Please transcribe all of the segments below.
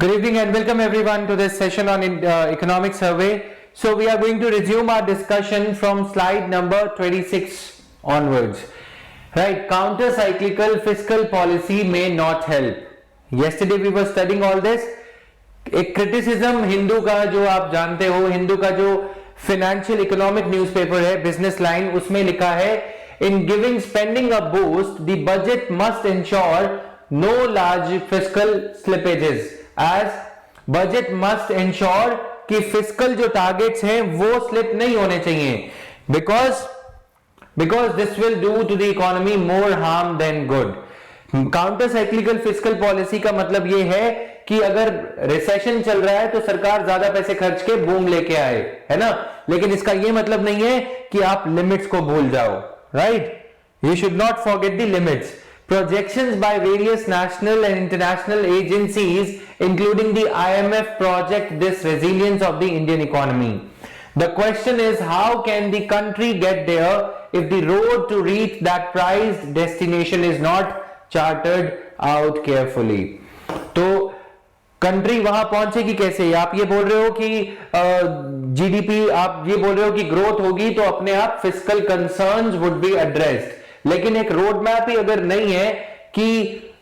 Good evening and welcome everyone to this session on economic survey. So we are going to resume our discussion from slide number 26 onwards. Right, counter-cyclical fiscal policy may not help. Yesterday we were studying all this. एक criticism Hindu का जो आप जानते हो, हिंदू का जो financial economic newspaper है, business line, उसमें लिखा है in giving spending a boost, the budget must ensure no large fiscal slippages. As budget must ensure कि fiscal जो targets हैं वो slip नहीं होने चाहिए because this will do to the economy more harm than good. Counter cyclical fiscal policy का मतलब ये है कि अगर रिसेशन चल रहा है तो सरकार ज्यादा पैसे खर्च के बूम लेके आए, है ना, लेकिन इसका ये मतलब नहीं है कि आप लिमिट्स को भूल जाओ. Right, you should not forget the limits. Projections by various national and international agencies, including the IMF, project this resilience of the Indian economy. The question is, how can the country get there if the road to reach that prized destination is not charted out carefully? तो country वहां पहुंचेगी कैसे? आप ये बोल रहे हो कि जीडीपी, आप ये बोल रहे हो कि ग्रोथ होगी तो अपने आप fiscal concerns would be addressed, लेकिन एक रोड मैप ही अगर नहीं है कि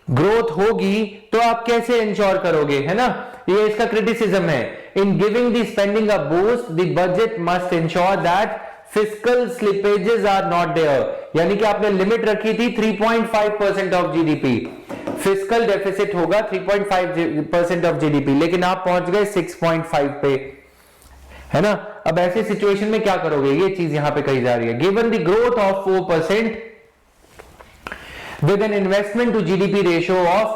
ग्रोथ होगी तो आप कैसे इंश्योर करोगे, है ना. ये इसका क्रिटिसिज्म है. In giving the spending a boost the budget must ensure that fiscal slippages are not there. यानी कि आपने लिमिट रखी थी 3.5% ऑफ जीडीपी, फिस्कल डेफिसिट होगा 3.5% ऑफ जीडीपी, लेकिन आप पहुंच गए 6.5 पे, है ना. अब ऐसे सिचुएशन में क्या करोगे? ये चीज यहां पे कही जा रही है. Given the growth of 4% with an investment to GDP ratio of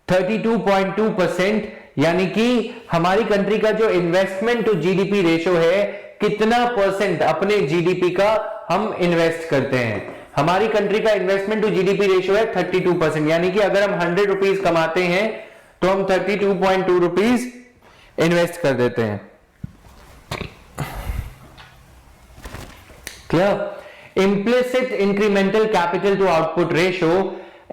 32.2%, यानी कि हमारी कंट्री का जो इन्वेस्टमेंट टू जीडीपी रेशियो है, कितना परसेंट अपने जीडीपी का हम इन्वेस्ट करते हैं. हमारी कंट्री का इन्वेस्टमेंट टू जीडीपी रेशियो है 32%, यानी कि अगर हम 100 रुपीज कमाते हैं तो हम 32.2 रुपीज इन्वेस्ट कर देते हैं. Clear? Implicit incremental capital to output ratio.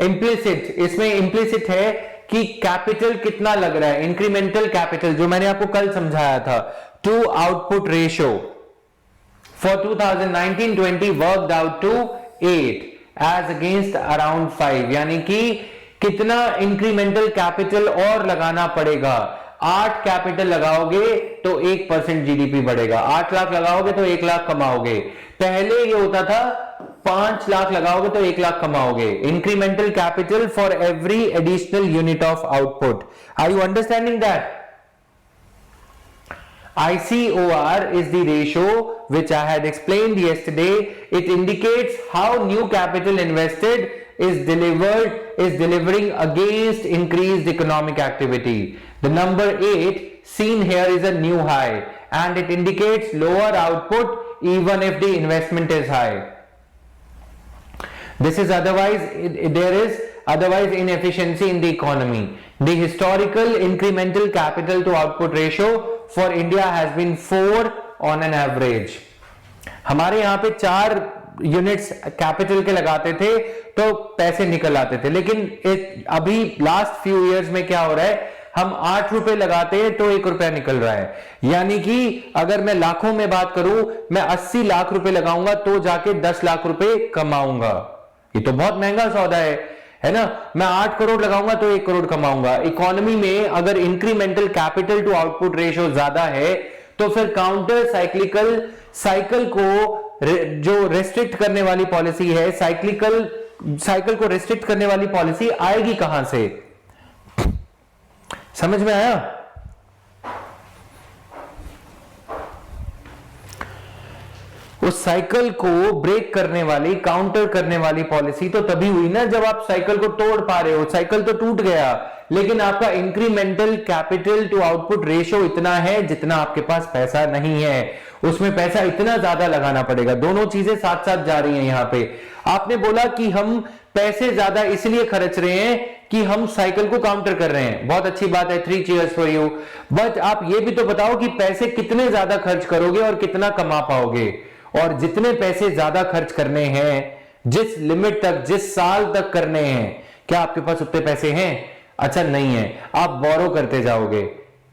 Implicit, इसमें इम्प्लिसिट है कि कैपिटल कितना लग रहा है. इंक्रीमेंटल कैपिटल जो मैंने आपको कल समझाया था, to output ratio for 2019-20 worked out to 8 as against around 5, यानी कि कितना इंक्रीमेंटल कैपिटल और लगाना पड़ेगा. 8 कैपिटल लगाओगे तो 1% जीडीपी बढ़ेगा. 8 लाख लगाओगे तो 1 लाख कमाओगे. पहले ये होता था 5 लाख लगाओगे तो 1 लाख कमाओगे. Incremental capital for every additional unit of output. Are you understanding that? ICOR is the ratio which I had explained yesterday. It indicates how new capital invested is delivering against increased economic activity. The number 8 seen here is a new high and it indicates lower output even if the investment is high. This is there is otherwise inefficiency in the economy. The historical incremental capital to output ratio for India has been 4 on an average. हमारे यहाँ पे 4 units capital के लगाते थे तो पैसे निकल आते थे, लेकिन अभी लास्ट फ्यू इयर्स में क्या हो रहा है, हम 8 रुपए लगाते हैं तो 1 रुपया निकल रहा है. यानी कि अगर मैं लाखों में बात करूं, मैं 80 लाख रुपए लगाऊंगा तो जाके 10 लाख रुपए कमाऊंगा. ये तो बहुत महंगा सौदा है ना. मैं 8 करोड़ लगाऊंगा तो 1 करोड़ कमाऊंगा. इकोनॉमी में अगर incremental capital to output ratio ज्यादा है तो फिर काउंटर साइकिल को जो रेस्ट्रिक्ट करने वाली पॉलिसी है, साइकिल को रेस्ट्रिक्ट करने वाली पॉलिसी आएगी कहां से? समझ में आया? उस साइकिल को ब्रेक करने वाली, काउंटर करने वाली पॉलिसी तो तभी हुई ना जब आप साइकिल को तोड़ पा रहे हो. साइकिल तो टूट गया, लेकिन आपका incremental capital to output ratio इतना है जितना आपके पास पैसा नहीं है. उसमें पैसा इतना ज्यादा लगाना पड़ेगा. दोनों चीजें साथ साथ जा रही हैं. यहां पे आपने बोला कि हम पैसे ज्यादा इसलिए खर्च रहे हैं कि हम साइकिल को काउंटर कर रहे हैं. बहुत अच्छी बात है, 3 cheers फॉर यू. बट आप ये भी तो बताओ कि पैसे कितने ज्यादा खर्च करोगे और कितना कमा पाओगे. और जितने पैसे ज्यादा खर्च करने हैं, जिस लिमिट तक, जिस साल तक करने हैं, क्या आपके पास उतने पैसे हैं? अच्छा नहीं है, आप बोरो करते जाओगे,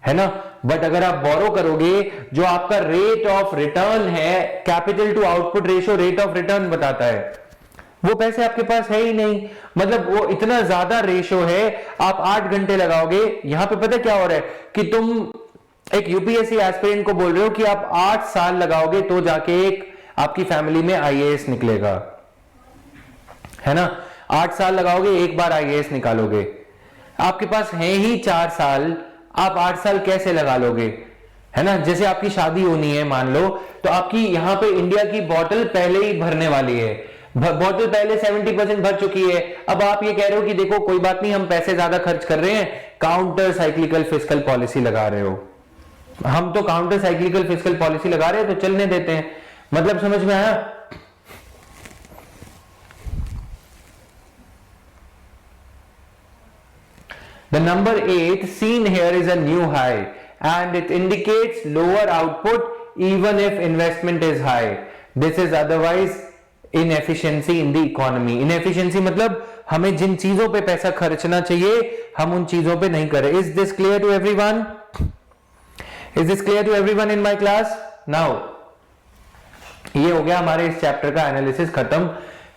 है ना। बट अगर आप बोरो करोगे, जो आपका रेट ऑफ रिटर्न है, capital to output ratio rate of return बताता है, वो पैसे आपके पास है ही नहीं। मतलब वो इतना ज्यादा रेशियो है, आप 8 घंटे लगाओगे। यहां पे पता क्या हो रहा है कि तुम एक यूपीएससी एस्पिरेंट को बोल रहे हो कि आप 8 साल लगाओगे तो जाके एक आपकी फैमिली में आईएएस निकलेगा, है ना। 8 साल लगाओगे, एक बार आईएएस निकालोगे। आपके पास है ही 4 साल, आप 8 साल कैसे लगा लोगे, है ना। जैसे आपकी शादी होनी है मान लो, तो आपकी यहां पे इंडिया की बॉटल पहले ही भरने वाली है, बॉटल पहले 70% भर चुकी है। अब आप ये कह रहे हो कि देखो कोई बात नहीं, हम पैसे ज्यादा खर्च कर रहे हैं, काउंटर साइक्लिकल फिस्कल पॉलिसी लगा रहे हो। हम तो काउंटर साइक्लिकल फिस्कल पॉलिसी लगा रहे हैं तो चलने देते हैं। मतलब समझ में आया। The number 8 seen here is a new high and it indicates lower output even if investment is high. This is otherwise inefficiency in the economy. Inefficiency मतलब हमें जिन चीजों पे पैसा खर्चना चाहिए हम उन चीजों पे नहीं कर रहे। Is this clear to everyone? Is this clear to everyone in my class? Now ये हो गया हमारे इस चैप्टर का एनालिसिस खत्म।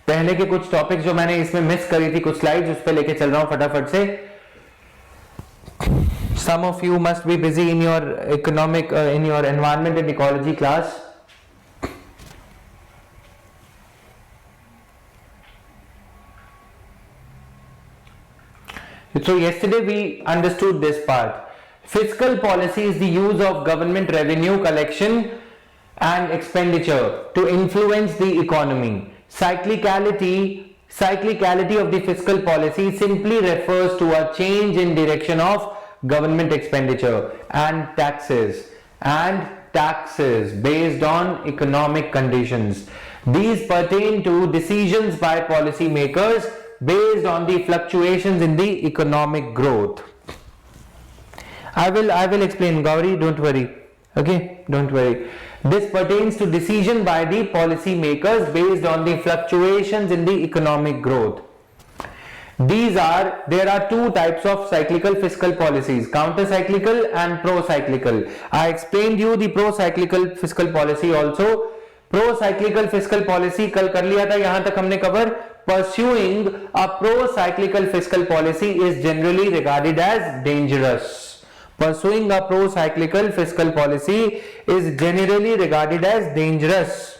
पहले के कुछ टॉपिक जो मैंने इसमें मिस करी थी, कुछ स्लाइड्स उस पे लेके चल रहा हूं फटाफट से। Some of you must be busy in your economic in your environment and ecology class. So yesterday we understood this part. Fiscal policy is the use of government revenue collection and expenditure to influence the economy. Cyclicality of the fiscal policy simply refers to a change in direction of government expenditure and taxes based on economic conditions. These pertain to decisions by policymakers based on the fluctuations in the economic growth. I will explain, Gauri, don't worry. Okay, don't worry. This pertains to decision by the policymakers based on the fluctuations in the economic growth. There are two types of cyclical fiscal policies, counter-cyclical and pro-cyclical. I explained you the pro-cyclical fiscal policy also. Pro-cyclical fiscal policy कल कर लिया था, यहां तक हमने cover. Pursuing a pro-cyclical fiscal policy is generally regarded as dangerous. Pursuing a pro-cyclical fiscal policy is generally regarded as dangerous.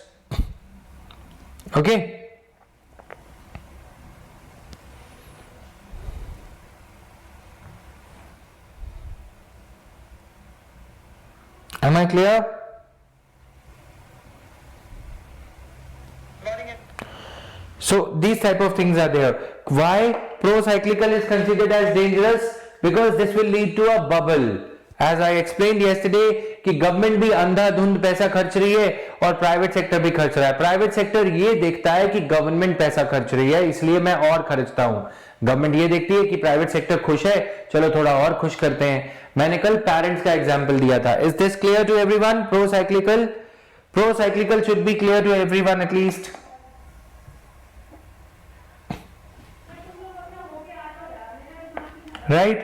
Okay. Am I clear? So these type of things are there. Why pro-cyclical is considered as dangerous? Because this will lead to a bubble. As I explained yesterday कि government भी अंधाधुंध पैसा खर्च रही है और private sector भी खर्च रहा है। प्राइवेट सेक्टर ये देखता है कि गवर्नमेंट पैसा खर्च रही है इसलिए मैं और खर्चता हूं। गवर्नमेंट ये देखती है कि प्राइवेट सेक्टर खुश है, चलो थोड़ा और खुश करते हैं। मैंने कल पेरेंट्स का एग्जांपल दिया था। Is this clear to everyone? Pro cyclical should be clear to everyone at least. Right?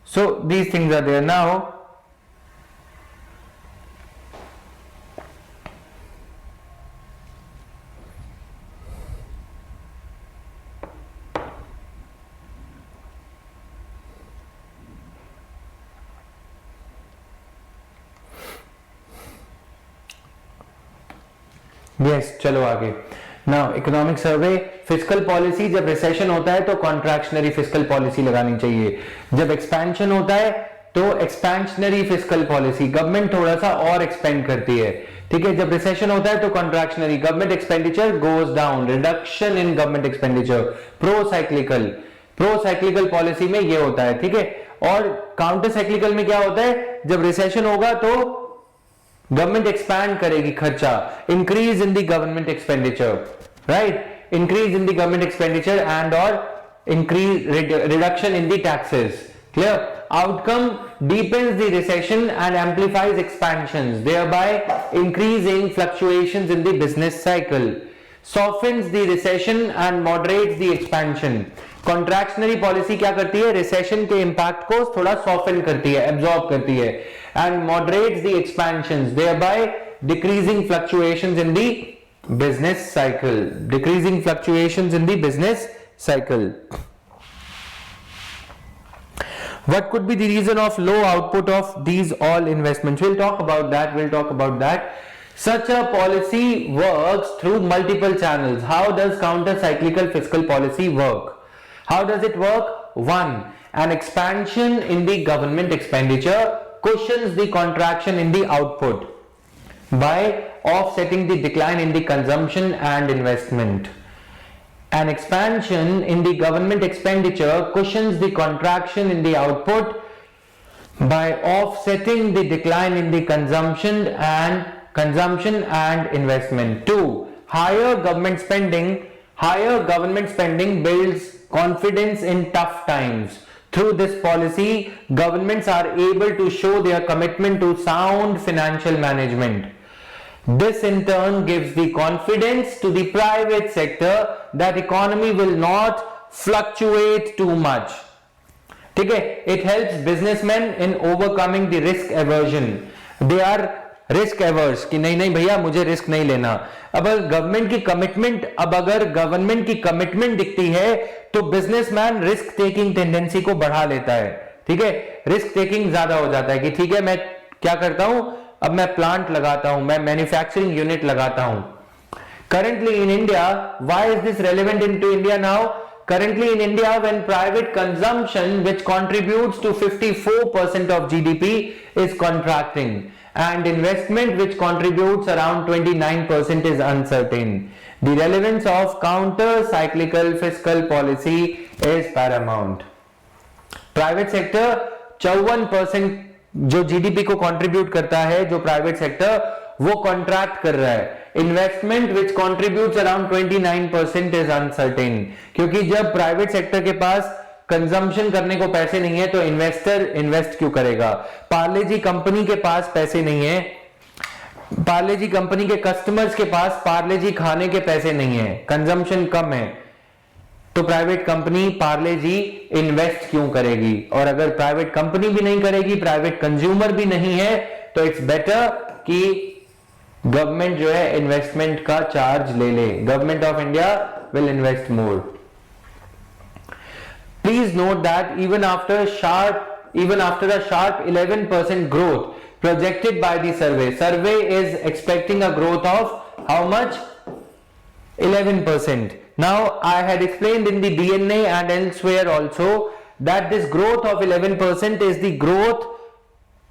So these things are there now. Yes, चलो आगे। Now economic survey, fiscal policy, जब रिसेशन होता है तो कॉन्ट्रैक्शनरी फिस्कल पॉलिसी लगानी चाहिए, जब expansion होता है तो एक्सपेंशनरी फिस्कल पॉलिसी, गवर्नमेंट थोड़ा सा और एक्सपेंड करती है, ठीक है। जब रिसेशन होता है तो contractionary, government expenditure goes down, reduction in government expenditure. Pro cyclical policy में ये होता है, ठीक है। और काउंटर साइक्लिकल में क्या होता है, जब रिसेशन होगा तो गवर्नमेंट एक्सपैंड करेगी खर्चा, increase in the government expenditure, right, increase in the government expenditure and और increase reduction in the taxes. Clear? Outcome deepens the recession and amplifies expansions, thereby increasing fluctuations in the business cycle. Softens the recession and moderates the expansion. Contractionary policy क्या करती है? Recession के impact को थोड़ा soften करती है, absorb करती है, and moderates the expansions, thereby decreasing fluctuations in the business cycle, decreasing fluctuations in the business cycle. What could be the reason of low output of these all investments? We'll talk about that. Such a policy works through multiple channels. How does counter-cyclical fiscal policy work? How does it work? One, an expansion in the government expenditure cushions the contraction in the output by offsetting the decline in the consumption and investment. An expansion in the government expenditure cushions the contraction in the output by offsetting the decline in the consumption and investment. Two, higher government spending builds confidence in tough times. Through this policy, governments are able to show their commitment to sound financial management. This in turn gives the confidence to the private sector that economy will not fluctuate too much. ठीक है? It helps businessmen in overcoming the risk aversion. They are risk averse कि नहीं भैया मुझे risk नहीं लेना. अगर government की कमिटमेंट दिखती है तो बिजनेसमैन रिस्क टेकिंग टेंडेंसी को बढ़ा लेता है. ठीक है? रिस्क टेकिंग ज्यादा हो जाता है कि ठीक है मैं क्या करता हूं, अब मैं प्लांट लगाता हूं, मैं मैन्युफैक्चरिंग यूनिट लगाता हूं. Currently in India, why is this relevant into India now? Currently in India, when private consumption, which contributes to 54% of GDP, is contracting, and investment, which contributes around 29%, is uncertain. The relevance of counter-cyclical fiscal policy is paramount. Private sector 54% जो GDP को contribute करता है, जो private sector वो contract कर रहा है. Investment which contributes around 29% is uncertain, क्योंकि जब प्राइवेट सेक्टर के पास कंजम्पशन करने को पैसे नहीं है तो इन्वेस्टर इन्वेस्ट क्यों करेगा? पार्ले जी कंपनी के पास पैसे नहीं है, पार्ले जी कंपनी के कस्टमर्स के पास पार्ले जी खाने के पैसे नहीं है, कंजम्पशन कम है, तो प्राइवेट कंपनी पार्ले जी इन्वेस्ट क्यों करेगी? और अगर प्राइवेट कंपनी भी नहीं करेगी, प्राइवेट कंज्यूमर भी नहीं है, तो इट्स बेटर कि गवर्नमेंट जो है इन्वेस्टमेंट का चार्ज ले ले. Government of India will invest more. Please note that even after a sharp 11% growth projected by the survey is expecting a growth of how much? 11%. Now I had explained in the DNA and elsewhere also that this growth of 11% is the growth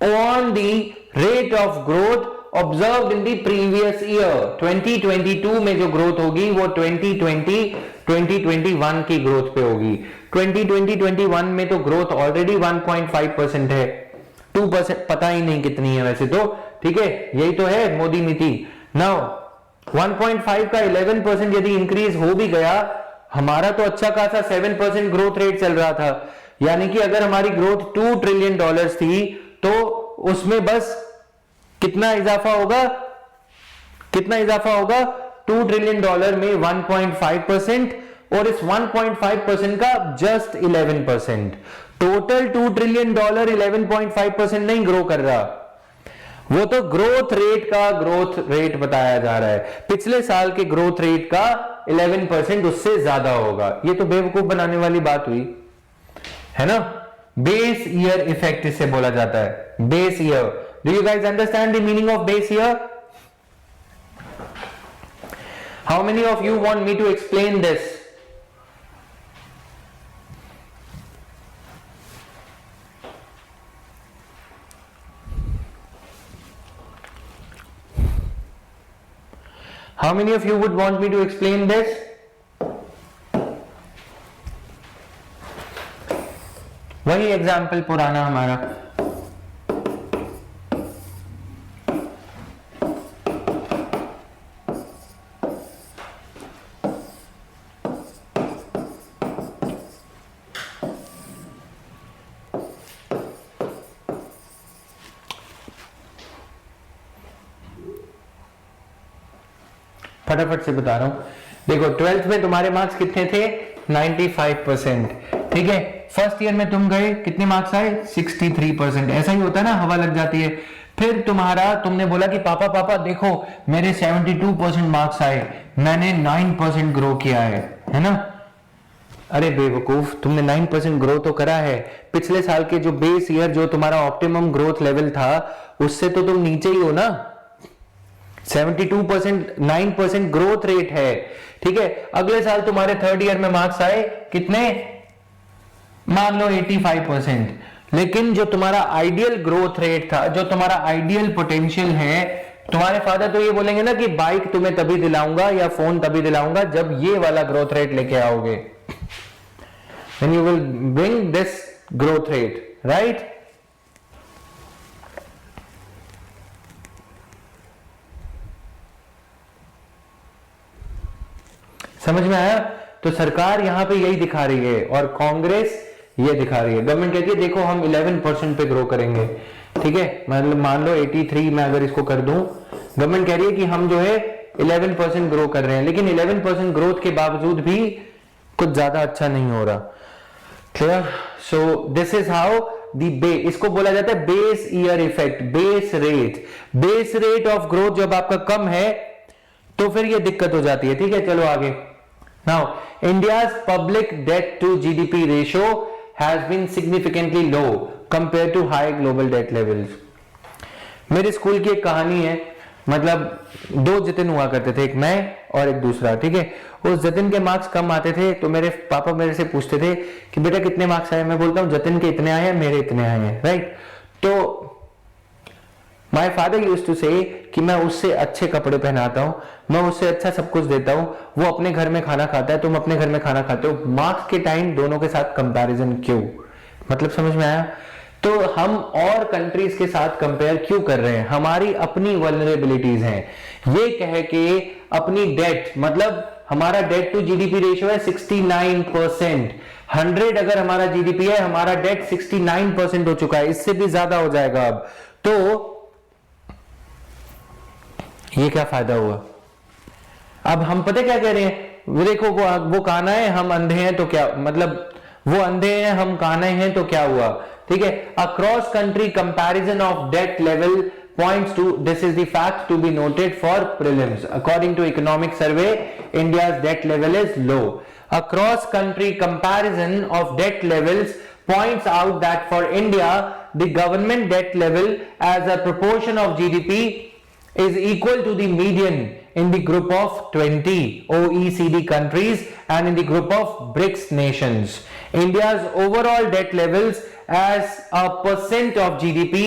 on the rate of growth observed in the previous year. 2022 में जो growth होगी वो 2020-2021 की growth पे होगी. 2020-21 में तो growth already 1.5% है, 2% पता ही नहीं कितनी है वैसे तो. ठीक है, यही तो है मोदी नीति. नाउ 1.5 का 11% यदि इंक्रीज हो भी गया, हमारा तो अच्छा खासा 7% ग्रोथ रेट चल रहा था. यानी कि अगर हमारी ग्रोथ $2 ट्रिलियन थी तो उसमें बस कितना इजाफा होगा? 2 ट्रिलियन डॉलर में 1.5%, और इस 1.5% का जस्ट 11%. टोटल 2 ट्रिलियन डॉलर 11.5% नहीं ग्रो कर रहा, वो तो ग्रोथ रेट बताया जा रहा है. पिछले साल के ग्रोथ रेट का 11% उससे ज्यादा होगा. ये तो बेवकूफ बनाने वाली बात हुई है ना. बेस ईयर इफेक्ट इसे बोला जाता है, base year. Do you guys understand the meaning of base year? How many of you want me to explain this? How many of you would want me to explain this? वही example पुराना हमारा. फटाफट से बता रहा हूं. देखो 12th में तुम्हारे मार्क्स कितने थे? 95%। ठीक है, फर्स्ट ईयर में तुम गए, कितने मार्क्स आए? 63%। ऐसा ही होता है ना, हवा लग जाती है। फिर तुमने बोला कि पापा पापा देखो मेरे 72% मार्क्स आए, मैंने 9% ग्रो किया है ना? अरे बेवकूफ, तुमने 9% ग्रो तो करा है, पिछले साल के जो बेस ईयर, जो तुम्हारा ऑप्टिमम ग्रोथ लेवल था, उससे तो तुम नीचे ही हो ना। 72% 9% ग्रोथ रेट है। ठीक है, अगले साल तुम्हारे थर्ड ईयर में मार्क्स आए कितने? मान लो 85%। लेकिन जो तुम्हारा आइडियल ग्रोथ रेट था, जो तुम्हारा आइडियल पोटेंशियल है, तुम्हारे फादर तो ये बोलेंगे ना कि बाइक तुम्हें तभी दिलाऊंगा या फोन तभी दिलाऊंगा जब ये वाला ग्रोथ रेट लेके आओगे। When you will bring this growth rate, right? समझ में आया? तो सरकार यहां पे यही दिखा रही है और कांग्रेस ये दिखा रही है। गवर्नमेंट कहती है देखो हम 11% पे ग्रो करेंगे। ठीक है, मतलब मान लो 83 में अगर इसको कर दूं, गवर्नमेंट कह रही है कि हम जो है 11% ग्रो कर रहे हैं, लेकिन 11% ग्रोथ के बावजूद भी कुछ ज्यादा अच्छा नहीं हो रहा। Clear? So this is how इसको बोला जाता है base year effect, base rate of growth जब आपका कम है तो फिर ये दिक्कत हो जाती है। ठीक है, चलो आगे। Now India's public debt to GDP ratio has been significantly low compare to high global debt levels. मेरे स्कूल की एक कहानी है, मतलब दो जतिन हुआ करते थे, एक मैं और एक दूसरा। ठीक है, उस जतिन के मार्क्स कम आते थे तो मेरे पापा मेरे से पूछते थे कि बेटा कितने मार्क्स आए? मैं बोलता हूं जतिन के इतने आए हैं, मेरे इतने आए हैं, राइट? तो माय फादर यूज्ड टू से कि मैं उससे अच्छे कपड़े पहनाता हूं, मैं उससे अच्छा सब कुछ देता हूं, वो अपने घर में खाना खाता है, तुम अपने घर में खाना खाते हो। मार्क्स के टाइम दोनों के साथ कंपैरिजन क्यों? मतलब समझ में आया? तो हम और कंट्रीज के साथ कंपेयर क्यों कर रहे हैं? हमारी अपनी वल्नरेबिलिटीज हैं। ये कह के अपनी डेट, मतलब हमारा डेट टू जीडीपी रेशियो है 69%। 100 अगर हमारा जीडीपी है, हमारा डेट 69% हो चुका है, इससे भी ज्यादा हो जाएगा अब। तो ये क्या फायदा हुआ? अब हम पता क्या कह रहे हैं, वो देखो वो काना है, हम अंधे हैं तो क्या, मतलब वो अंधे हैं हम काने हैं तो क्या हुआ? ठीक है, a cross country comparison of debt level points to this is the fact to be noted for prelims. According to economic survey, India's debt level is low. A cross country comparison of debt levels points out that for India the government debt level as a proportion of GDP is equal to the median in the group of 20 OECD countries and in the group of BRICS nations. India's overall debt levels as a percent of GDP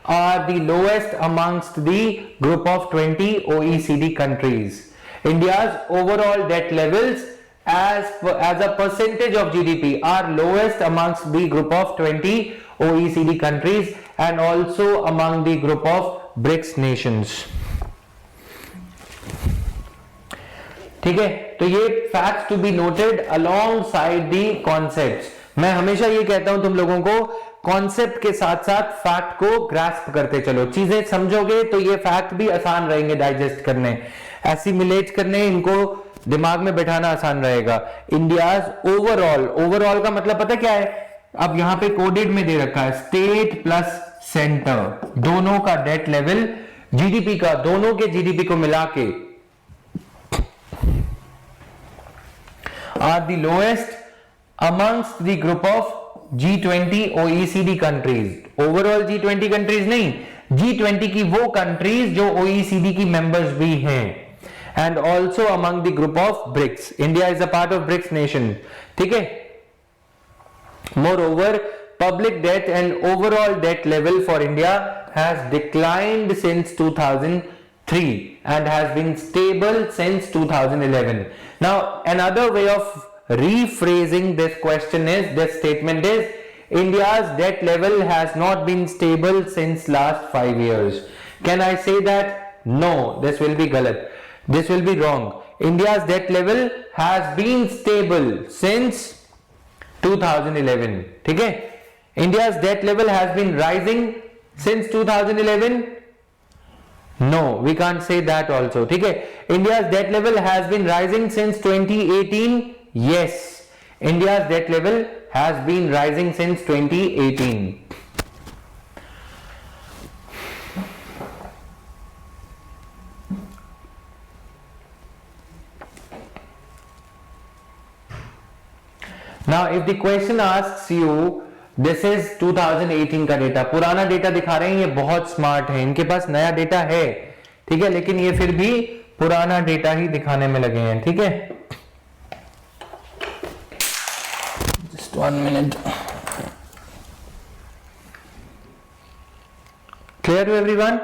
are the lowest amongst the group of 20 OECD countries. India's overall debt levels as a percentage of GDP are lowest amongst the group of 20 OECD countries and also among the group of BRICS nations. ठीक है, तो ये facts to be noted alongside the concepts. मैं हमेशा ये कहता हूं तुम लोगों को, कॉन्सेप्ट के साथ साथ फैक्ट को ग्रास्प करते चलो। चीजें समझोगे तो ये फैक्ट भी आसान रहेंगे डाइजेस्ट करने, एसिमिलेट करने, इनको दिमाग में बैठाना आसान रहेगा। इंडियाज ओवरऑल का मतलब पता क्या है? अब यहां पे कोडेड में दे रखा है स्टेट प्लस सेंटर, दोनों का डेट लेवल जीडीपी का, दोनों के जीडीपी को मिला के are the lowest amongst the group of G20 OECD countries. Overall G20 countries नहीं, G20 की वो countries जो OECD की members भी हैं, and also among the group of BRICS. India is a part of BRICS nation. ठीक है? Moreover, public debt and overall debt level for India has declined since 2003 and has been stable since 2011. Now, another way of rephrasing this question is, this statement is, India's debt level has not been stable since last 5 years. Can I say that? No, this will be galat. This will be wrong. India's debt level has been stable since 2011. ठीक है? India's debt level has been rising since 2011. No, we can't say that also. ठीक है? India's debt level has been rising since 2018. Yes. India's debt level has been rising since 2018. Now if the question asks you, this is 2018 का data, पुराना data दिखा रहे हैं, ये बहुत smart है, इनके पास नया डेटा है, ठीक है, लेकिन ये फिर भी पुराना डेटा ही दिखाने में लगे हैं, ठीक है। Just 1 minute. Clear to everyone?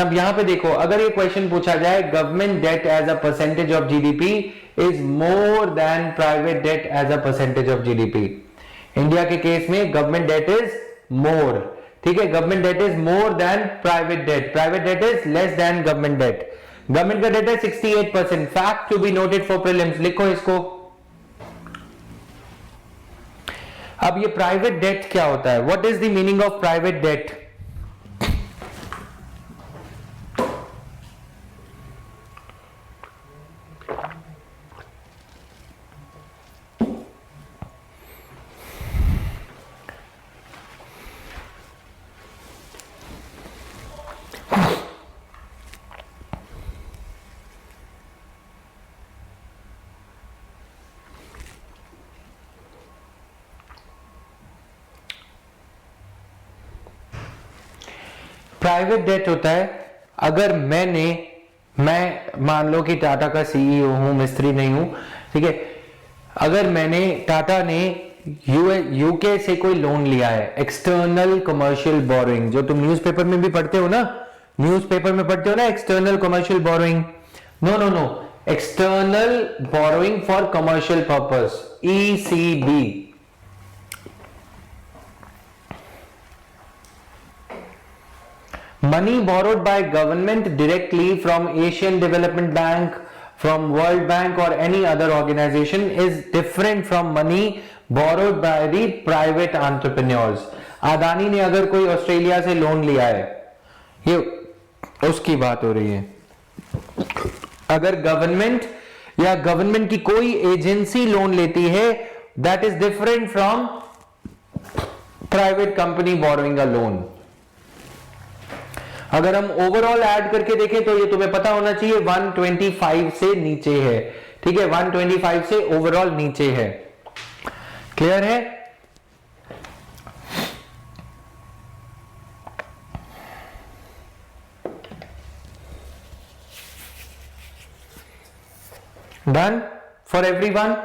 अब यहां पे देखो, अगर ये क्वेश्चन पूछा जाए government debt as a percentage of GDP is more than private debt as a percentage of GDP, India के केस में गवर्नमेंट डेट इज मोर, ठीक है, government debt is more than private debt is less than government debt. Government का debt है 68%। Fact to be noted for prelims, लिखो इसको। अब ये प्राइवेट डेट क्या होता है? What is the meaning of private debt? Private debt होता है, अगर मैं मान लो कि टाटा का सीईओ हूं, मिस्त्री नहीं हूं, ठीक है, अगर टाटा ने यूके से कोई लोन लिया है, एक्सटर्नल कमर्शियल बोरोइंग, जो तुम न्यूज़पेपर में भी पढ़ते हो ना, external commercial borrowing, no, external borrowing for commercial purpose, ECB। Money borrowed by government directly from Asian Development Bank, from World Bank or any other organization is different from money borrowed by the private entrepreneurs. Adani ने अगर कोई Australia से loan लिया है, ये उसकी बात हो रही है। अगर गवर्नमेंट या गवर्नमेंट की कोई एजेंसी लोन लेती है, that is different from private company borrowing a loan. अगर हम ओवरऑल ऐड करके देखें तो ये तुम्हें पता होना चाहिए 125 से नीचे है, ठीक है, 125 से ओवरऑल नीचे है। क्लियर है? Done for everyone?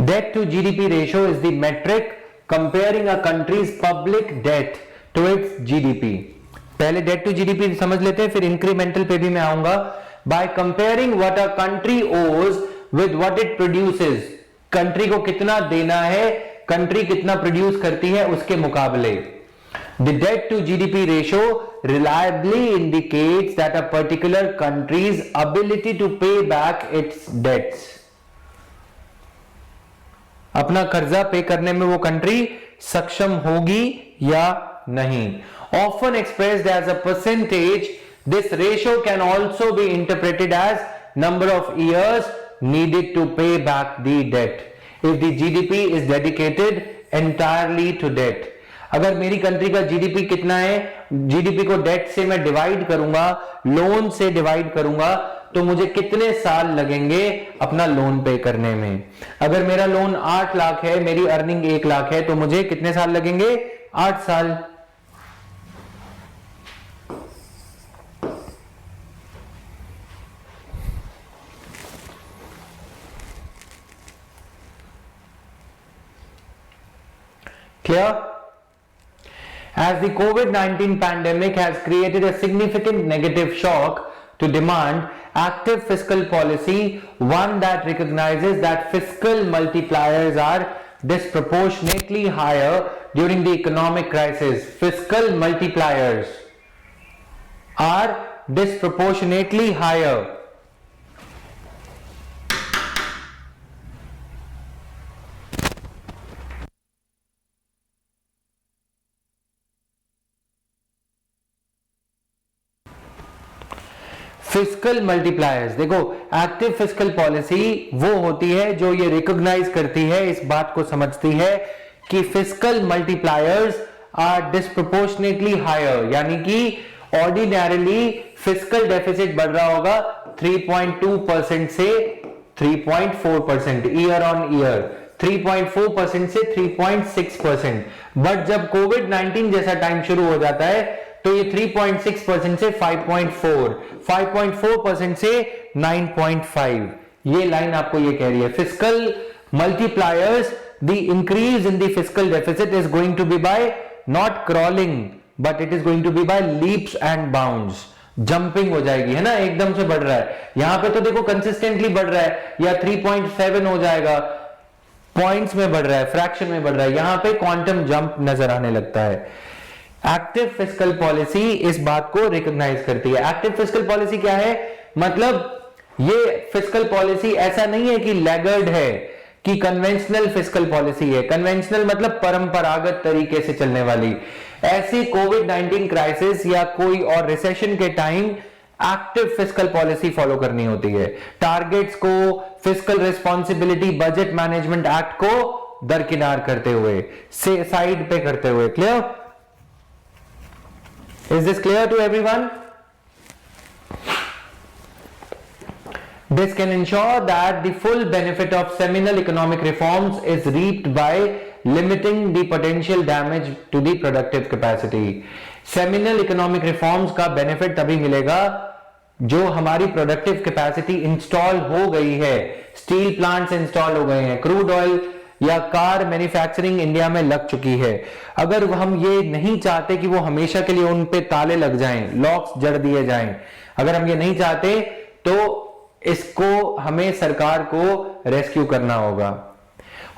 Debt to GDP ratio is the metric comparing a country's public debt to its GDP. पहले debt to GDP समझ लेते हैं, फिर incremental पे भी मैं आऊंगा। By comparing what a country owes with what it produces, country को कितना देना है, कंट्री कितना प्रोड्यूस करती है उसके मुकाबले। The debt to GDP ratio reliably indicates that a particular country's ability to pay back its debts, अपना कर्जा पे करने में वो कंट्री सक्षम होगी या नहीं। Often expressed as a percentage, this ratio can also be interpreted as number of years needed to pay back the debt. If the GDP is dedicated entirely to debt, अगर मेरी कंट्री का GDP कितना है, GDP को date से मैं divide करूंगा, loan से डिवाइड करूंगा, तो मुझे कितने साल लगेंगे अपना लोन पे करने में। अगर मेरा लोन 8 लाख है, मेरी अर्निंग 1 लाख है, तो मुझे कितने साल लगेंगे? 8 साल। Clear? As the COVID-19 pandemic has created a significant negative shock to demand, active fiscal policy, one that recognizes that fiscal multipliers are disproportionately higher during the economic crisis. Fiscal multipliers are disproportionately higher fiscal multipliers, देखो active fiscal policy वो होती है जो ये recognise करती है, इस बात को समझती है कि fiscal multipliers are disproportionately higher, यानी कि ऑर्डिनरीली फिस्कल डेफिसिट बढ़ रहा होगा 3.2% से 3.4% ईयर ऑन ईयर, 3.4% से 3.6%, बट जब कोविड 19 जैसा टाइम शुरू हो जाता है तो ये 3.6% से 5.4, 5.4% से 9.5, ये लाइन आपको ये कह रही है fiscal multipliers, the increase in the fiscal deficit is going to be by not crawling but it is going to be by leaps and bounds, jumping हो जाएगी, है ना, एकदम से बढ़ रहा है। यहां पे तो देखो कंसिस्टेंटली बढ़ रहा है, या 3.7 हो जाएगा, पॉइंट्स में बढ़ रहा है, फ्रैक्शन में बढ़ रहा है, यहां पे क्वांटम जंप नजर आने लगता है। एक्टिव फिस्कल पॉलिसी इस बात को रिकॉग्नाइज करती है। एक्टिव फिस्कल पॉलिसी क्या है, मतलब ये फिस्कल पॉलिसी ऐसा नहीं है कि लैगर्ड है, कि कन्वेंशनल फिस्कल पॉलिसी है। कन्वेंशनल मतलब परंपरागत तरीके से चलने वाली। ऐसी कोविड 19 क्राइसिस या कोई और रिसेशन के time active fiscal policy follow करनी होती है, टारगेट्स को, fiscal responsibility, budget management act को दरकिनार करते हुए, से साइड पे करते हुए। Clear? Is this clear to everyone? This can ensure that the full benefit of seminal economic reforms is reaped by limiting the potential damage to the productive capacity. Seminal economic reforms का benefit तभी मिलेगा जो हमारी productive capacity install हो गई है, steel plants install हो गए हैं, क्रूड ऑयल या कार मैन्युफैक्चरिंग इंडिया में लग चुकी है। अगर हम ये नहीं चाहते कि वो हमेशा के लिए उन पे ताले लग जाएं, लॉक्स जड़ दिए जाएं, अगर हम ये नहीं चाहते तो इसको हमें सरकार को रेस्क्यू करना होगा।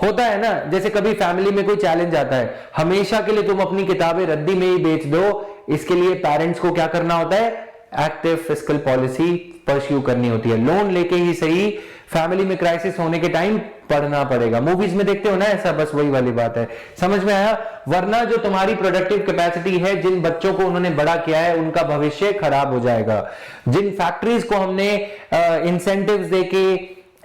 होता है ना, जैसे कभी फैमिली में कोई चैलेंज आता है, हमेशा के लिए तुम अपनी किताबें रद्दी में ही बेच दो, इसके लिए पेरेंट्स को क्या करना होता है, एक्टिव फिस्कल पॉलिसी परस्यू करनी होती है। लोन लेके ही सही, फैमिली में क्राइसिस होने के टाइम पढ़ना पड़ेगा। मूवीज में देखते हो ना ऐसा, बस वही वाली बात है। समझ में आया? वरना जो तुम्हारी प्रोडक्टिव कैपेसिटी है, जिन बच्चों को उन्होंने बड़ा किया है, उनका भविष्य खराब हो जाएगा। जिन फैक्ट्रीज को हमने इंसेंटिव्स देके,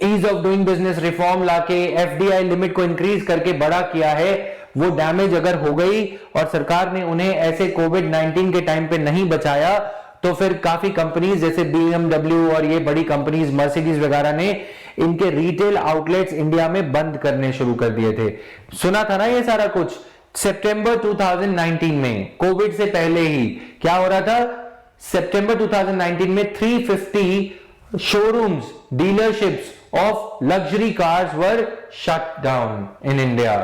ease of doing business reform लाके, एफडीआई लिमिट को इंक्रीज करके बड़ा किया है, वो डैमेज अगर हो गई और सरकार ने उन्हें ऐसे कोविड 19 के टाइम पे नहीं बचाया, तो फिर काफी कंपनीज जैसे BMW और ये बड़ी कंपनीज मर्सिडीज वगैरह ने इनके रिटेल आउटलेट्स इंडिया में बंद करने शुरू कर दिए थे। सुना था ना ये सारा कुछ? सितंबर 2019 में, कोविड से पहले ही क्या हो रहा था, सितंबर 2019 में 350 showrooms, dealerships of luxury cars were shut down in India.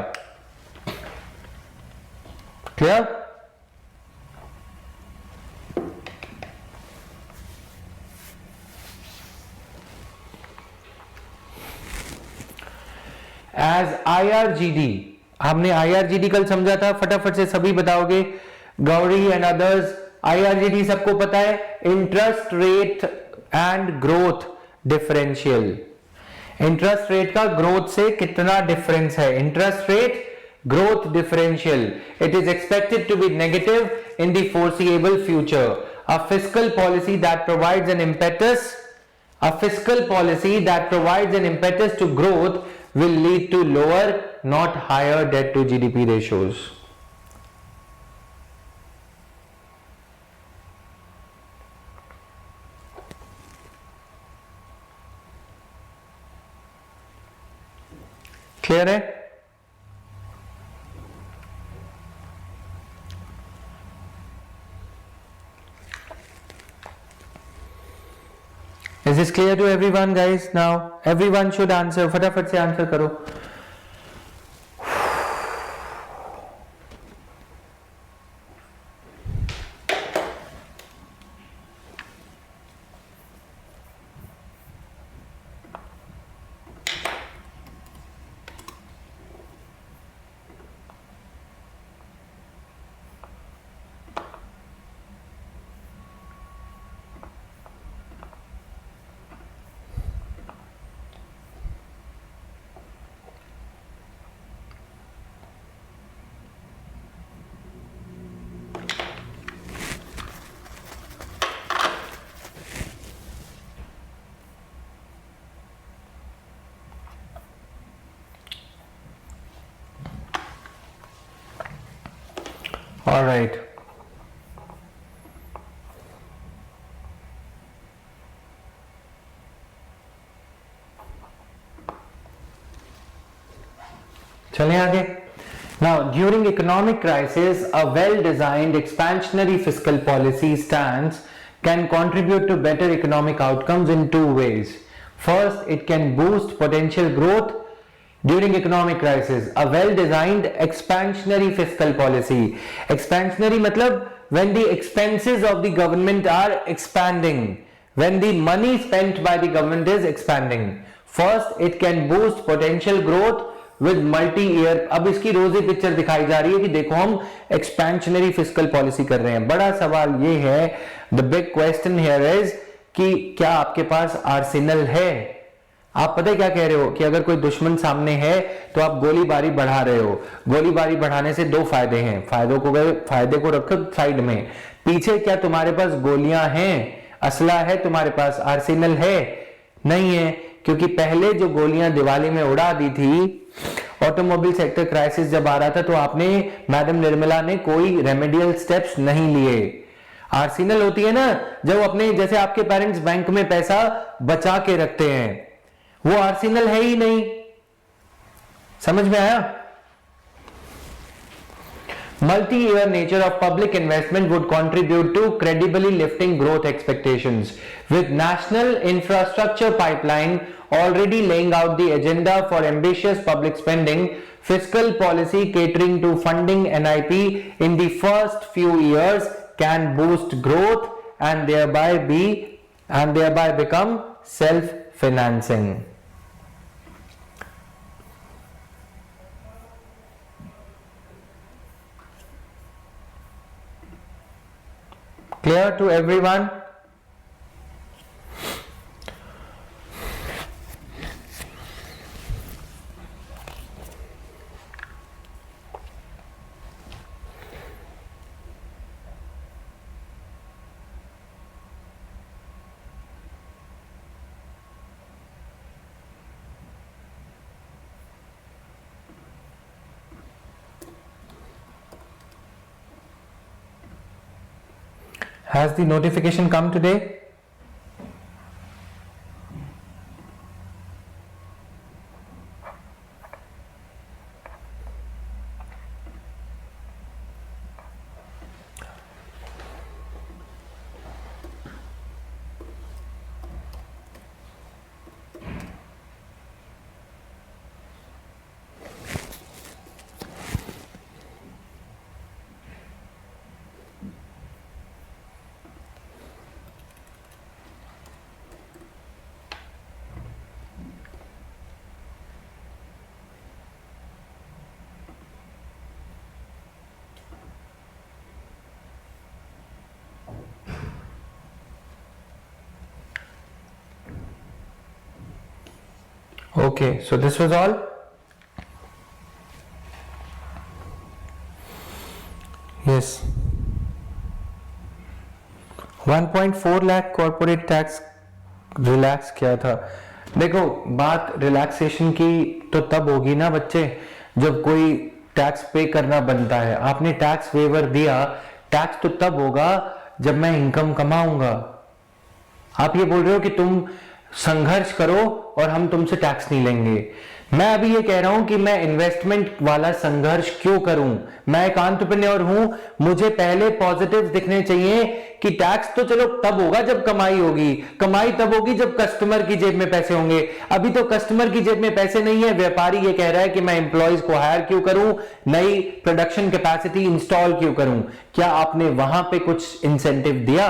Clear? As IRGD, हमने IRGD कल समझा था, फटाफट से सभी बताओगे, गौरी एंड अदर्स। IRGD सबको पता है, interest rate and growth differential. Interest rate का ग्रोथ से कितना डिफरेंस है, interest rate growth differential. It is expected to be negative in the foreseeable future. A fiscal policy that provides an impetus, a fiscal policy that provides an impetus to growth will lead to lower, not higher debt to GDP ratios. Clear है? Is this clear to everyone, guys? Now everyone should answer. फटाफट से answer करो। Alright, चलें आगे. Now, during economic crisis, a well-designed expansionary fiscal policy stance can contribute to better economic outcomes in two ways. First, it can boost potential growth during economic crisis. A well-designed expansionary fiscal policy. Expansionary matlab when the expenses of the government are expanding, when the money spent by the government is expanding. First, it can boost potential growth with multi year. अब इसकी रोजी picture दिखाई जा रही है कि देखो हम एक्सपेंशनरी फिस्कल पॉलिसी कर रहे हैं. बड़ा सवाल ये है, the big question here is कि क्या आपके पास आर्सेनल है. आप पता है क्या कह रहे हो कि अगर कोई दुश्मन सामने है तो आप गोलीबारी बढ़ा रहे हो. गोलीबारी बढ़ाने से दो फायदे हैं, फायदे को रखो साइड में. पीछे क्या तुम्हारे पास गोलियां हैं, असला है, तुम्हारे पास आर्सेनल है? नहीं है, क्योंकि पहले जो गोलियां दिवाली में उड़ा दी थी, ऑटोमोबाइल सेक्टर क्राइसिस जब आ रहा था तो आपने, मैडम निर्मला ने कोई रेमेडियल स्टेप्स नहीं लिए. आर्सेनल होती है ना जब अपने, जैसे आपके पेरेंट्स बैंक में पैसा बचा के रखते हैं, वो आर्सेनल है ही नहीं. समझ में आया? Multi-year nature of public investment would contribute to credibly lifting growth expectations. With national infrastructure pipeline already laying out the agenda for ambitious public spending, fiscal policy catering to funding NIP in the first few years can boost growth and thereby become self-financing. Clear to everyone? Has the notification come today? Okay, so this was all. Yes, 1.4 lakh corporate tax relax किया था. देखो, बात relaxation की तो तब होगी ना बच्चे जब कोई टैक्स पे करना बनता है. आपने टैक्स वेवर दिया, टैक्स तो तब होगा जब मैं इनकम कमाऊंगा. आप ये बोल रहे हो कि तुम संघर्ष करो और हम तुमसे टैक्स नहीं लेंगे. मैं अभी ये कह रहा हूं कि मैं इन्वेस्टमेंट वाला संघर्ष क्यों करूं. मैं एक एंटरप्रेन्योर हूं, मुझे पहले पॉजिटिव्स दिखने चाहिए कि टैक्स तो चलो तब होगा जब कमाई होगी. कमाई तब होगी जब कस्टमर की जेब में पैसे होंगे. अभी तो कस्टमर की जेब में पैसे नहीं है. व्यापारी ये कह रहा है कि मैं एम्प्लॉयज को हायर क्यों करूं, नई प्रोडक्शन कैपेसिटी इंस्टॉल क्यों करूं. क्या आपने वहां पे कुछ इंसेंटिव दिया?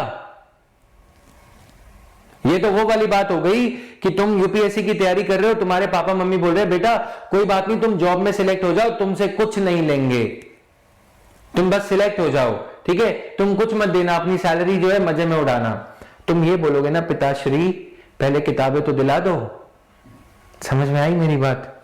ये तो वो वाली बात हो गई कि तुम यूपीएससी की तैयारी कर रहे हो, तुम्हारे पापा मम्मी बोल रहे हैं बेटा कोई बात नहीं, तुम जॉब में सिलेक्ट हो जाओ, तुमसे कुछ नहीं लेंगे, तुम बस सिलेक्ट हो जाओ, ठीक है, तुम कुछ मत देना, अपनी सैलरी जो है मजे में उड़ाना. तुम ये बोलोगे ना पिताश्री पहले किताबें तो दिला दो. समझ में आई मेरी बात?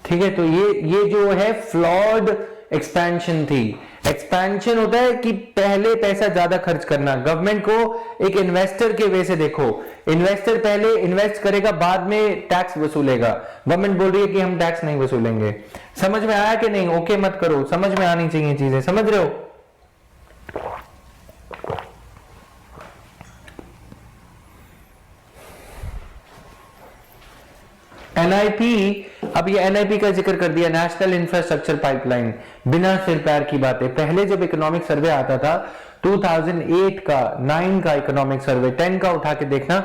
ठीक है, तो ये जो है फ्लॉड एक्सपेंशन थी। एक्सपेंशन होता है कि पहले पैसा ज्यादा खर्च करना। गवर्नमेंट को एक इन्वेस्टर के वे से देखो, इन्वेस्टर पहले इन्वेस्ट करेगा, बाद में टैक्स वसूलेगा। गवर्नमेंट बोल रही है कि हम टैक्स नहीं वसूलेंगे। समझ में आया कि नहीं? ओके मत करो, समझ में आनी चाहिए चीजें, समझ रहे हो? एनआईपी, अब ये एनआईपी का जिक्र कर दिया, नेशनल इंफ्रास्ट्रक्चर पाइपलाइन, बिना सिर पैर की बातें। पहले जब इकोनॉमिक सर्वे आता था 2008 का, 9 का इकोनॉमिक सर्वे, 10 का उठा के देखना,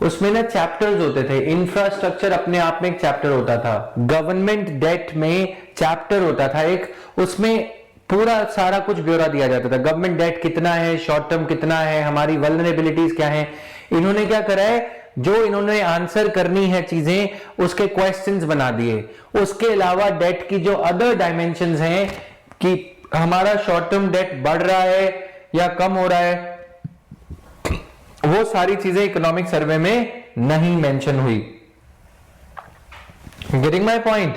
उसमें ना चैप्टर्स होते थे। इंफ्रास्ट्रक्चर अपने आप में एक चैप्टर होता था, गवर्नमेंट डेट में चैप्टर होता था एक, उसमें पूरा सारा कुछ ब्यौरा दिया जाता था। गवर्नमेंट डेट कितना है, शॉर्ट टर्म कितना है, हमारी वल्नरेबिलिटीज क्या है। इन्होंने क्या करा है, जो इन्होंने आंसर करनी है चीजें, उसके क्वेश्चंस बना दिए। उसके अलावा डेट की जो अदर डायमेंशंस हैं कि हमारा शॉर्ट टर्म डेट बढ़ रहा है या कम हो रहा है, वो सारी चीजें इकोनॉमिक सर्वे में नहीं मेंशन हुई। Getting my point?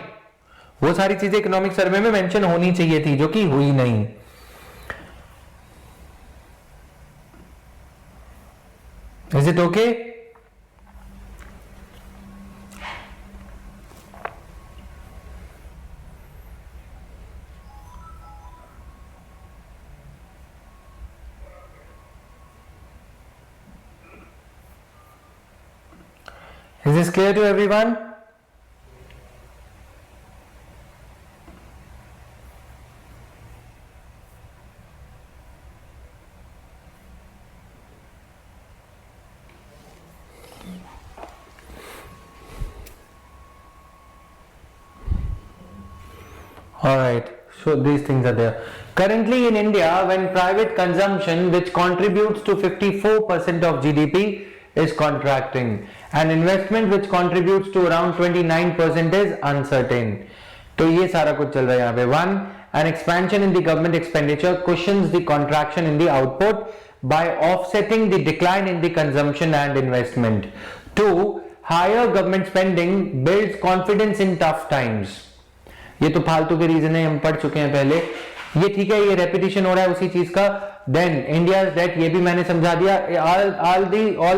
वो सारी चीजें इकोनॉमिक सर्वे में मेंशन होनी चाहिए थी, जो कि हुई नहीं। Is it okay? Is this clear to everyone? All right, so these things are there. Currently in India, when private consumption, which contributes to 54% of GDP, is contracting, and investment, which contributes to around 29%, is uncertain. तो ये सारा कुछ चल रहा है यहाँ पे. 1. An expansion in the government expenditure cushions the contraction in the output by offsetting the decline in the consumption and investment. 2. Higher government spending builds confidence in tough times. ये तो फालतू के रीजन है, हम पढ़ चुके हैं पहले, ये ठीक है, ये रेपिटेशन हो रहा है उसी चीज का. देन इंडियाज डेट, ये भी मैंने समझा दिया. all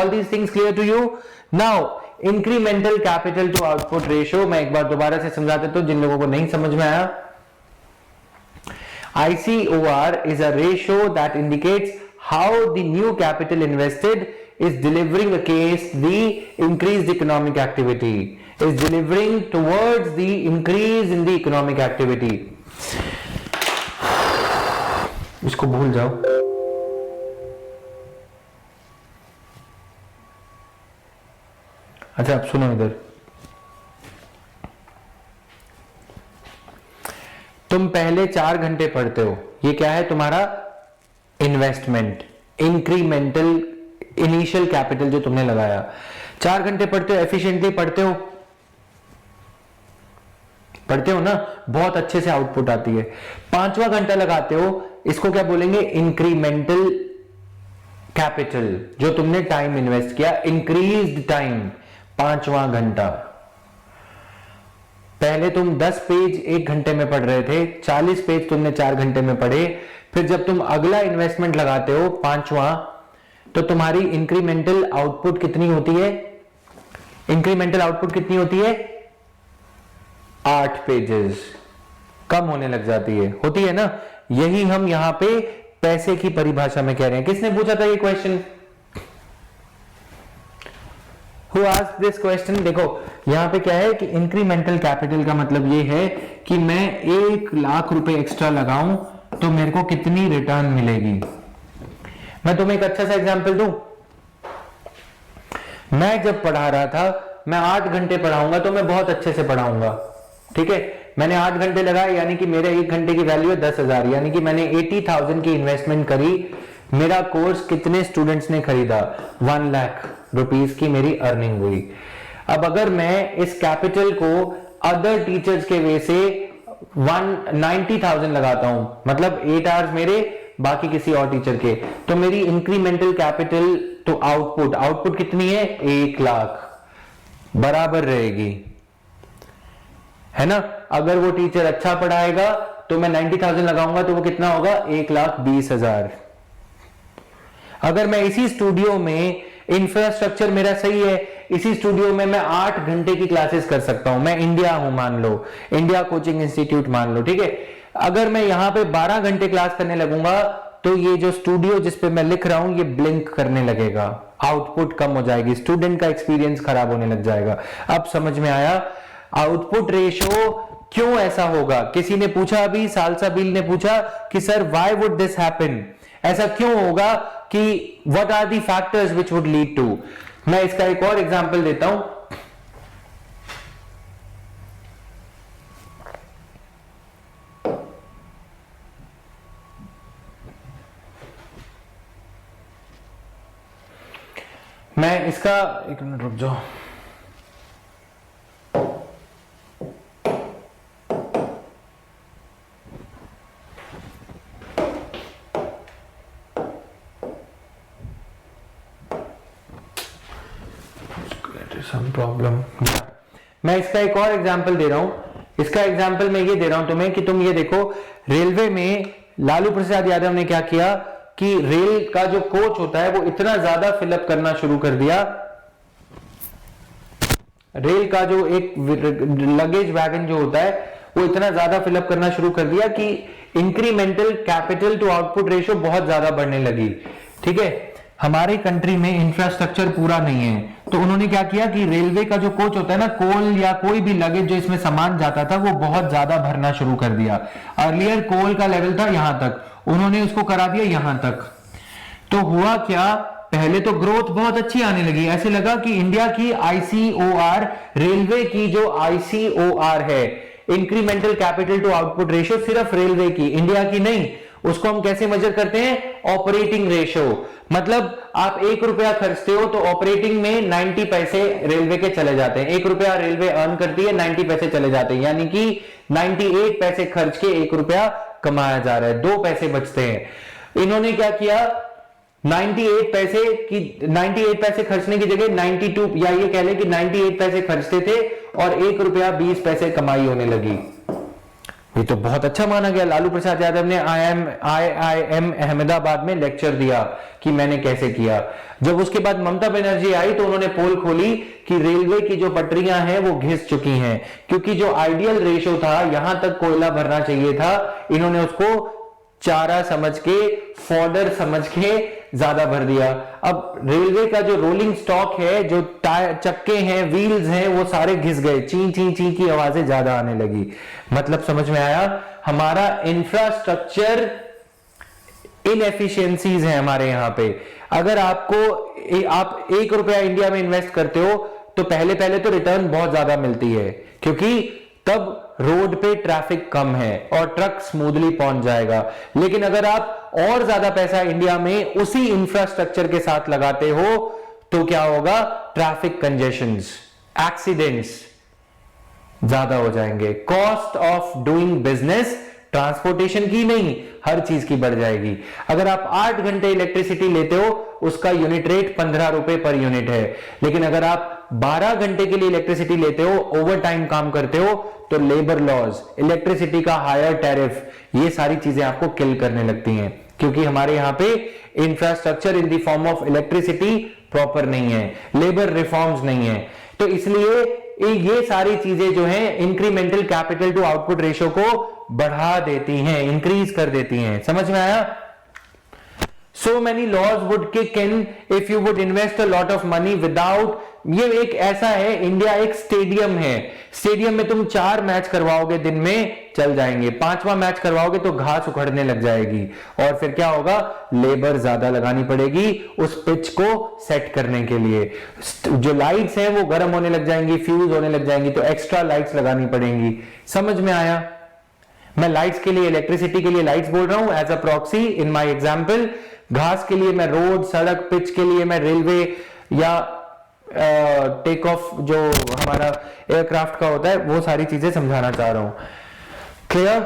these things clear to you? Now incremental capital to output ratio, मैं एक बार दोबारा से समझा देता हूं जिन लोगों को नहीं समझ में आया. ICOR is a ratio that indicates how the new capital invested is delivering against the increased economic activity, is delivering towards the increase in the economic activity. इसको भूल जाओ. अच्छा अब सुनो इधर, तुम पहले 4 घंटे पढ़ते हो, ये क्या है तुम्हारा इन्वेस्टमेंट, इंक्रीमेंटल इनिशियल कैपिटल जो तुमने लगाया. 4 घंटे पढ़ते हो, एफिशिएंटली पढ़ते हो ना, बहुत अच्छे से आउटपुट आती है. 5वां घंटा लगाते हो, इसको क्या बोलेंगे, इंक्रीमेंटल कैपिटल, जो तुमने टाइम इन्वेस्ट किया, इंक्रीज्ड टाइम. 5वां घंटा, पहले तुम 10 पेज 1 घंटे में पढ़ रहे थे, 40 पेज तुमने 4 घंटे में पढ़े. फिर जब तुम अगला इन्वेस्टमेंट लगाते हो 5वां, तो तुम्हारी इंक्रीमेंटल आउटपुट कितनी होती है? इंक्रीमेंटल आउटपुट कितनी होती है? 8 पेजेस कम होने लग जाती है, होती है ना. यही हम यहां पे पैसे की परिभाषा में कह रहे हैं. किसने पूछा था ये question? Who asked this question? देखो यहां पे क्या है कि इंक्रीमेंटल कैपिटल का मतलब ये है कि मैं 1 लाख रुपए एक्स्ट्रा लगाऊं तो मेरे को कितनी रिटर्न मिलेगी. मैं तुम्हें एक अच्छा सा एग्जांपल दूं. मैं जब पढ़ा रहा था, मैं 8 घंटे पढ़ाऊंगा तो मैं बहुत अच्छे से पढ़ाऊंगा, ठीक है. मैंने 8 घंटे लगाए, यानी कि मेरे 1 घंटे की वैल्यू है 10,000, यानी कि मैंने 80,000 की इन्वेस्टमेंट करी. मेरा कोर्स कितने स्टूडेंट्स ने खरीदा? 1 लाख रुपीस की मेरी अर्निंग हुई. अब अगर मैं इस कैपिटल को अदर टीचर्स के वे से 90,000 लगाता हूं, मतलब 8 आवर्स मेरे, बाकी किसी और टीचर के, तो मेरी इंक्रीमेंटल कैपिटल तो आउटपुट कितनी है? 1 लाख बराबर रहेगी. है ना। अगर वो टीचर अच्छा पढ़ाएगा तो मैं 90,000 लगाऊंगा तो वो कितना होगा, 1,20,000। अगर मैं इसी स्टूडियो में, इंफ्रास्ट्रक्चर मेरा सही है, इसी स्टूडियो में मैं 8 घंटे की क्लासेस कर सकता हूं, मैं इंडिया हूं मान लो, इंडिया कोचिंग इंस्टीट्यूट मान लो, ठीक है। अगर मैं यहां पे 12 घंटे क्लास करने लगूंगा तो ये जो स्टूडियो जिस पे मैं लिख रहा हूं ये ब्लिंक करने लगेगा, आउटपुट कम हो जाएगी, स्टूडेंट का एक्सपीरियंस खराब होने लग जाएगा। अब समझ में आया आउटपुट रेशो क्यों ऐसा होगा। किसी ने पूछा अभी, सालसाबिल ने पूछा कि sir why would this happen, ऐसा क्यों होगा, कि what are the factors which would lead to. मैं इसका एक और एग्जांपल देता हूं। मैं इसका, एक मिनट रुक जाओ, सम प्रॉब्लम। मैं इसका एक और एग्जांपल दे रहा हूं। इसका एग्जांपल मैं ये दे रहा हूं तुम्हें कि तुम ये देखो, रेलवे में लालू प्रसाद यादव ने क्या किया कि रेल का जो कोच होता है वो इतना ज्यादा फिलअप करना शुरू कर दिया, रेल का जो एक लगेज वैगन जो होता है वो इतना ज्यादा फिलअप करना शुरू कर दिया कि incremental capital to output ratio बहुत ज्यादा बढ़ने लगी, ठीक है। हमारे कंट्री में इंफ्रास्ट्रक्चर पूरा नहीं है, तो उन्होंने क्या किया कि रेलवे का जो कोच होता है ना, कोल या कोई भी लगेज जो इसमें सामान जाता था वो बहुत ज्यादा भरना शुरू कर दिया। अर्लियर कोल का लेवल था यहां तक, उन्होंने उसको करा दिया यहां तक। तो हुआ क्या, पहले तो ग्रोथ बहुत अच्छी आने लगी, ऐसे लगा कि इंडिया की आईसीओआर, रेलवे की जो आईसीओआर है, incremental capital to output ratio, सिर्फ रेलवे की, इंडिया की नहीं, उसको हम कैसे मेजर करते हैं, ऑपरेटिंग रेशियो। मतलब आप 1 रुपया खर्चते हो तो ऑपरेटिंग में 90 पैसे रेलवे के चले जाते हैं, 1 रुपया रेलवे अर्न करती है, 90 पैसे चले जाते हैं, यानी कि 98 पैसे खर्च के 1 रुपया कमाया जा रहा है, 2 पैसे बचते हैं। इन्होंने क्या किया, 98 पैसे खर्चने की जगह 92, या ये कह लें कि 98 पैसे खर्चते थे और 1 रुपया 20 पैसे कमाई होने लगी। ये तो बहुत अच्छा माना गया। लालू प्रसाद यादव ने IIM अहमदाबाद में लेक्चर दिया कि मैंने कैसे किया। जब उसके बाद ममता बनर्जी आई तो उन्होंने पोल खोली कि रेलवे की जो पटरियां हैं वो घिस चुकी हैं, क्योंकि जो आइडियल रेशो था, यहां तक कोयला भरना चाहिए था, इन्होंने उसको चारा समझ के, फॉडर समझ के ज्यादा भर दिया। अब रेलवे का जो रोलिंग स्टॉक है, जो टायर, चक्के हैं, व्हील्स हैं, वो सारे घिस गए, ची ची ची की आवाजें ज्यादा आने लगी। मतलब समझ में आया, हमारा इंफ्रास्ट्रक्चर इनएफिशिएंसीज है हमारे यहां पे। अगर आप 1 रुपया इंडिया में इन्वेस्ट करते हो तो पहले पहले तो रिटर्न बहुत ज्यादा मिलती है, क्योंकि तब रोड पे ट्रैफिक कम है और ट्रक स्मूथली पहुंच जाएगा। लेकिन अगर आप और ज्यादा पैसा इंडिया में उसी इंफ्रास्ट्रक्चर के साथ लगाते हो तो क्या होगा, ट्रैफिक कंजेशंस, एक्सीडेंट्स ज्यादा हो जाएंगे। Cost of doing business, transportation की नहीं, हर चीज की बढ़ जाएगी। अगर आप 8 घंटे इलेक्ट्रिसिटी लेते हो, उसका यूनिट रेट 15 रुपए पर यूनिट है। लेकिन अगर आप 12 घंटे के लिए इलेक्ट्रिसिटी लेते हो, ओवर टाइम काम करते हो, तो लेबर लॉज, इलेक्ट्रिसिटी का हायर टैरिफ, ये सारी चीजें आपको किल करने लगती हैं, क्योंकि हमारे यहां पे infrastructure in the form of electricity proper नहीं है, लेबर रिफॉर्म्स नहीं है। तो इसलिए ये सारी चीजें जो हैं incremental capital to output ratio को बढ़ा देती हैं, इंक्रीज कर देती हैं। समझ में आया? So many laws would kick in if you would invest a lot of money without, ये एक ऐसा है, इंडिया एक स्टेडियम है, स्टेडियम में तुम 4 मैच करवाओगे दिन में, चल जाएंगे, 5वां मैच करवाओगे तो घास उखड़ने लग जाएगी, और फिर क्या होगा, लेबर ज्यादा लगानी पड़ेगी उस पिच को सेट करने के लिए। जो लाइट्स हैं वो गर्म होने लग जाएंगी, फ्यूज होने लग जाएंगी, तो एक्स्ट्रा लाइट्स लगानी पड़ेंगी। समझ में आया? मैं लाइट्स के लिए, इलेक्ट्रिसिटी के लिए लाइट्स बोल रहा हूं as a proxy in my example. घास के लिए मैं रोड, सड़क, पिच के लिए मैं रेलवे या टेक ऑफ जो हमारा एयरक्राफ्ट का होता है, वो सारी चीजें समझाना चाह रहा हूं। क्लियर?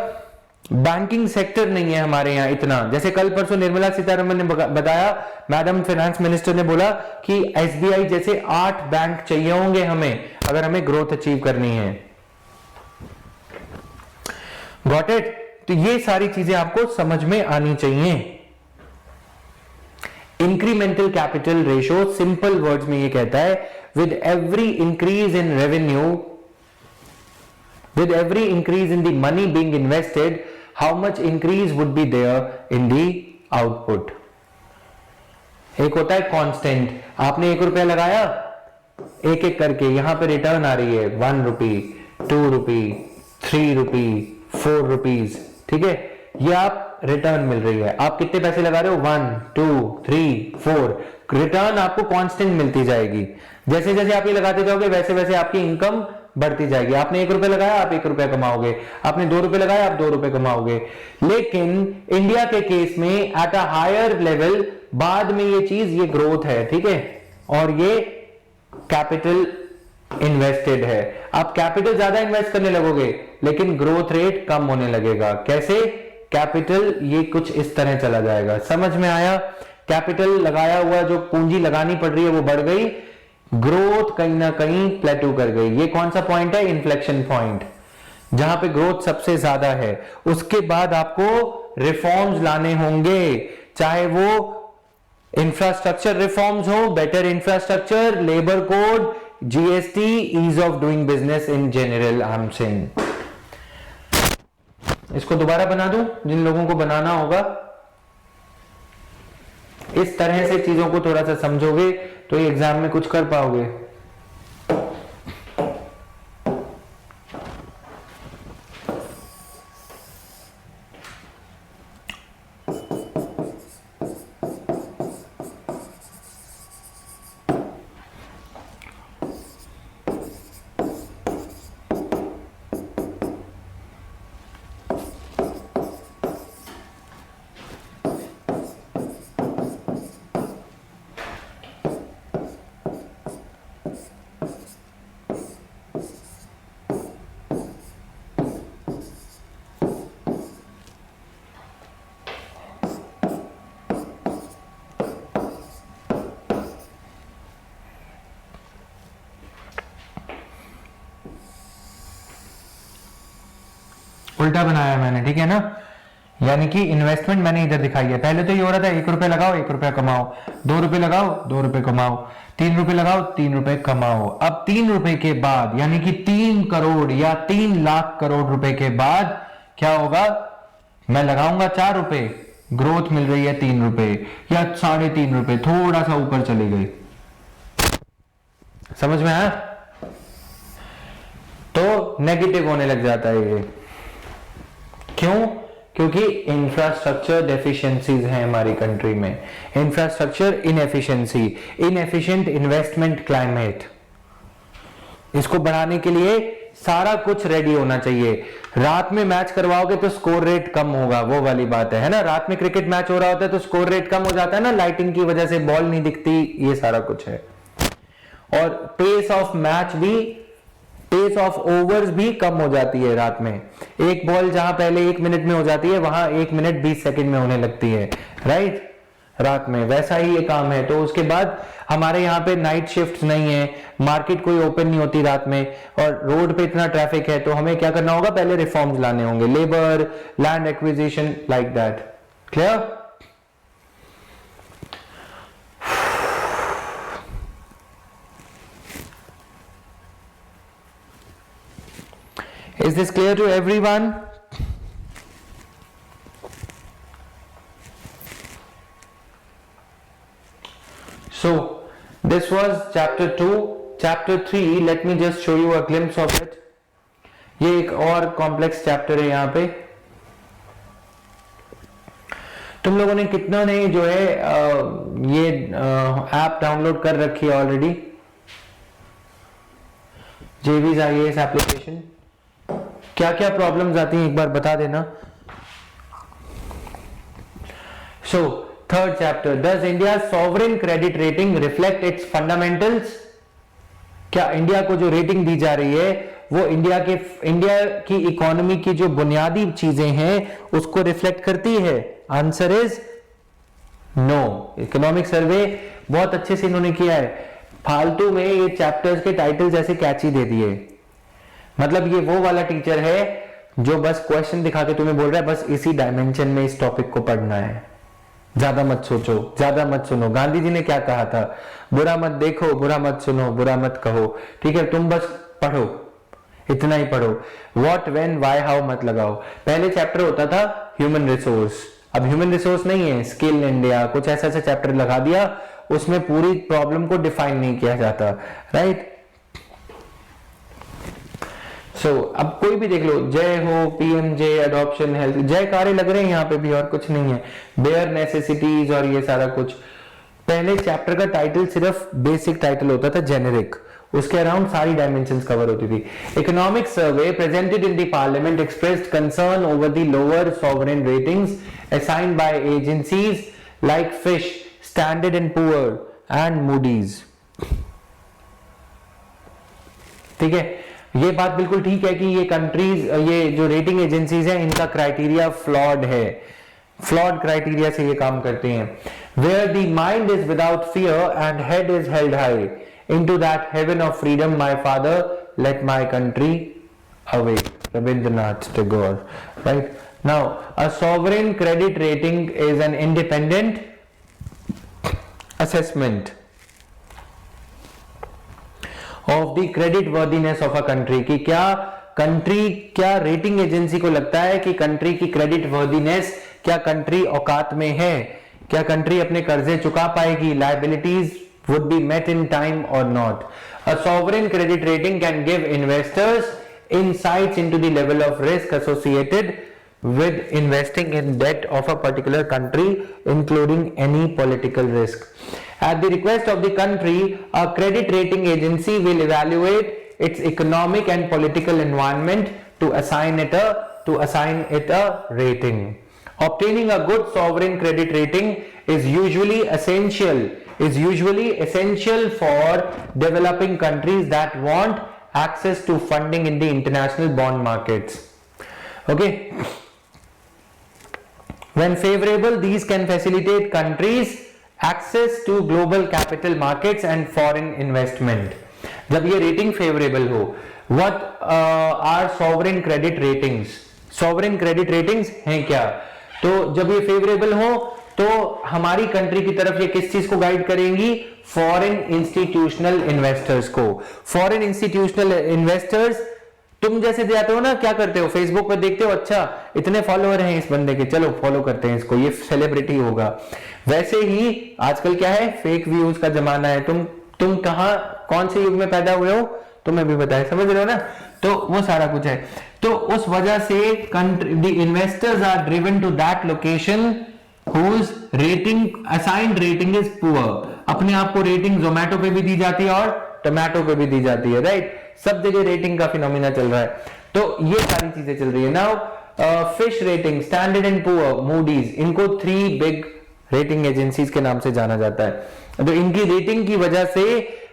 बैंकिंग सेक्टर नहीं है हमारे यहां इतना, जैसे कल परसों निर्मला सीतारमन ने बताया, मैडम फाइनेंस मिनिस्टर ने बोला कि SBI जैसे 8 बैंक चाहिए होंगे हमें, अगर हमें ग्रोथ अचीव करनी है। Got it? तो ये सारी चीजें आपको समझ में आनी चाहिए। Incremental capital ratio simple words में ये कहता है with every increase in revenue, with every increase in the money being invested, how much increase would be there in the output. एक होता है कांस्टेंट, आपने 1 रुपया लगाया, एक एक करके यहां पे रिटर्न आ रही है 1 रुपी, 2 रुपी, 3 रुपी, 4 रुपीज, ठीक है, ये आप रिटर्न मिल रही है। आप कितने पैसे लगा रहे हो? 1 2 3 4, रिटर्न आपको कांस्टेंट मिलती जाएगी। जैसे जैसे आप ये लगाते जाओगे वैसे वैसे आपकी इनकम बढ़ती जाएगी। आपने 1 रुपया लगाया, आप 1 रुपया कमाओगे। आपने 2 रुपये लगाया, आप 2 रुपये कमाओगे। लेकिन इंडिया के केस में एट अ हायर लेवल बाद में ये चीज, ये ग्रोथ है, ठीक है, और ये कैपिटल इन्वेस्टेड है। आप कैपिटल ज्यादा इन्वेस्ट करने लगोगे लेकिन ग्रोथ रेट कम होने लगेगा। कैसे? कैपिटल ये कुछ इस तरह चला जाएगा। समझ में आया? कैपिटल लगाया हुआ जो पूंजी लगानी पड़ रही है वो बढ़ गई, ग्रोथ कहीं ना कहीं प्लेटू कर गई। ये कौन सा पॉइंट है? इन्फ्लेक्शन पॉइंट, जहां पे ग्रोथ सबसे ज्यादा है। उसके बाद आपको रिफॉर्म्स लाने होंगे, चाहे वो इंफ्रास्ट्रक्चर रिफॉर्म्स हो, better infrastructure, labour code, GST, ease of doing business in general. I am saying इसको दोबारा बना दूं जिन लोगों को बनाना होगा। इस तरह से चीजों को थोड़ा सा समझोगे तो ये एग्जाम में कुछ कर पाओगे। उल्टा बनाया मैंने, ठीक है ना? यानी कि इन्वेस्टमेंट मैंने इधर दिखाई है। पहले तो ये हो रहा था 1 रुपए लगाओ 1 रुपया कमाओ, 2 रुपए लगाओ 2 रुपए कमाओ, 3 रुपए लगाओ 3 रुपए कमाओ। अब 3 रुपए के बाद यानी कि 3 करोड़ या 3 लाख करोड़ रुपए के बाद क्या होगा? मैं लगाऊंगा 4 रुपए, ग्रोथ मिल रही है 3 रुपए या 3.5 रुपए, थोड़ा सा ऊपर चली गई। समझ में आया? तो नेगेटिव होने लग जाता है ये। क्यों? क्योंकि इंफ्रास्ट्रक्चर डेफिशिएंसीज हैं हमारी कंट्री में। Infrastructure inefficiency, inefficient investment climate, इसको बढ़ाने के लिए सारा कुछ रेडी होना चाहिए। रात में मैच करवाओगे तो स्कोर रेट कम होगा, वो वाली बात है ना? रात में क्रिकेट मैच हो रहा होता है तो स्कोर रेट कम हो जाता है ना, लाइटिंग की वजह से बॉल नहीं दिखती, ये सारा कुछ है। और पेस ऑफ मैच भी, पेस ऑफ ओवर्स भी कम हो जाती है रात में। एक बॉल जहां पहले 1 मिनट में हो जाती है वहां 1 मिनट 20 सेकंड में होने लगती है, राइट? रात में वैसा ही ये काम है। तो उसके बाद हमारे यहाँ पे नाइट शिफ्ट नहीं है, मार्केट कोई ओपन नहीं होती रात में, और रोड पे इतना ट्रैफिक है, तो हमें क्या करना होगा? पहले रिफॉर्म्स लाने होंगे, labour, land acquisition, like that. Clear? Is this clear to everyone? So this was chapter 2. Chapter 3, let me just show you a glimpse of it. ये एक और कॉम्प्लेक्स चैप्टर है। यहाँ पे तुम लोगों ने कितना ने जो है ये ऐप डाउनलोड कर रखी है ऑलरेडी, जेवीज आईएएस एप्लीकेशन? क्या क्या प्रॉब्लम्स आती हैं एक बार बता देना। So third chapter, does India sovereign credit rating reflect it's fundamentals? क्या इंडिया को जो रेटिंग दी जा रही है वो इंडिया की इकोनॉमी की जो बुनियादी चीजें हैं उसको रिफ्लेक्ट करती है? Answer is no. Economic survey बहुत अच्छे से इन्होंने किया है, फालतू में ये चैप्टर्स के टाइटल्स ऐसे कैची दे दिए। मतलब ये वो वाला टीचर है जो बस क्वेश्चन दिखा के तुम्हें बोल रहा है बस इसी डायमेंशन में इस टॉपिक को पढ़ना है, ज्यादा मत सोचो, ज्यादा मत सुनो। गांधी जी ने क्या कहा था, बुरा मत देखो, बुरा मत सुनो, बुरा मत कहो, ठीक है, तुम बस पढ़ो, इतना ही पढ़ो। व्हाट, व्हेन, व्हाई, हाउ मत लगाओ। पहले चैप्टर होता था ह्यूमन रिसोर्स, अब ह्यूमन रिसोर्स नहीं है, स्किल इंडिया, कुछ ऐसा ऐसा चैप्टर लगा दिया, उसमें पूरी प्रॉब्लम को डिफाइन नहीं किया जाता, राइट। अब कोई भी देख लो, जय हो, पीएमजे, अडॉप्शन, हेल्थ, जय कार्य लग रहे हैं यहाँ पे भी, और कुछ नहीं है, बेयर नेसेसिटीज और ये सारा कुछ। पहले चैप्टर का टाइटल सिर्फ बेसिक टाइटल होता था, जेनेरिक, उसके अराउंड सारी डायमेंशंस कवर होती थी। Economic survey presented in the parliament expressed concern over the lower sovereign ratings assigned by agencies like Fitch, Standard and Poor and Moody's. ठीक है, ये बात बिल्कुल ठीक है कि ये कंट्रीज, ये जो रेटिंग एजेंसीज हैं, इनका क्राइटेरिया फ्लॉड है, फ्लॉड क्राइटेरिया से ये काम करते हैं। Where the mind is without fear and head is held high into that heaven of freedom my father let my country away, Rabindranath Tagore, right. Now a sovereign credit rating is an independent assessment of the credit worthiness of a country, कि क्या country, क्या rating agency को लगता है कि country की credit worthiness, क्या country औकात में है, क्या कंट्री अपने कर्जे चुका पाएगी, liabilities would be met in time और not. A sovereign credit rating can give investors insights into the level of risk associated with investing in debt of a particular country, including any political risk. At the request of the country, a credit rating agency will evaluate its economic and political environment to assign it a rating. Obtaining a good sovereign credit rating is usually essential for developing countries that want access to funding in the international bond markets. Okay. When favorable, these can facilitate countries access to global capital markets and foreign investment. जब ये rating favourable हो, what are sovereign credit ratings? Sovereign credit ratings हैं क्या? तो जब ये favourable हो तो हमारी कंट्री की तरफ ये किस चीज को गाइड करेंगी? फॉरेन इंस्टीट्यूशनल इन्वेस्टर्स को। फॉरेन इंस्टीट्यूशनल इन्वेस्टर्स, तुम जैसे जाते हो ना, क्या करते हो, फेसबुक पर देखते हो, अच्छा इतने फॉलोअर हैं इस बंदे के, चलो फॉलो करते हैं इसको, ये सेलिब्रिटी होगा। वैसे ही आजकल क्या है, फेक व्यूज का जमाना है। तुम कहां, कौन से युग में पैदा हुए हो, तुम्हें भी बताया, समझ रहे हो ना, तो वो सारा कुछ है। तो उस वजह से the investors are driven to that location whose rating assigned rating is poor। अपने आप को रेटिंग जोमेटो पे भी दी जाती है और टोमेटो पे भी दी जाती है, राइट। सब जगह रेटिंग का फिनोमिना चल रहा है, तो ये सारी चीजें चल रही है। Now fish rating, standard and poor, Moody's, इनको 3 बिग रेटिंग एजेंसीज के नाम से जाना जाता है। तो इनकी रेटिंग की वजह से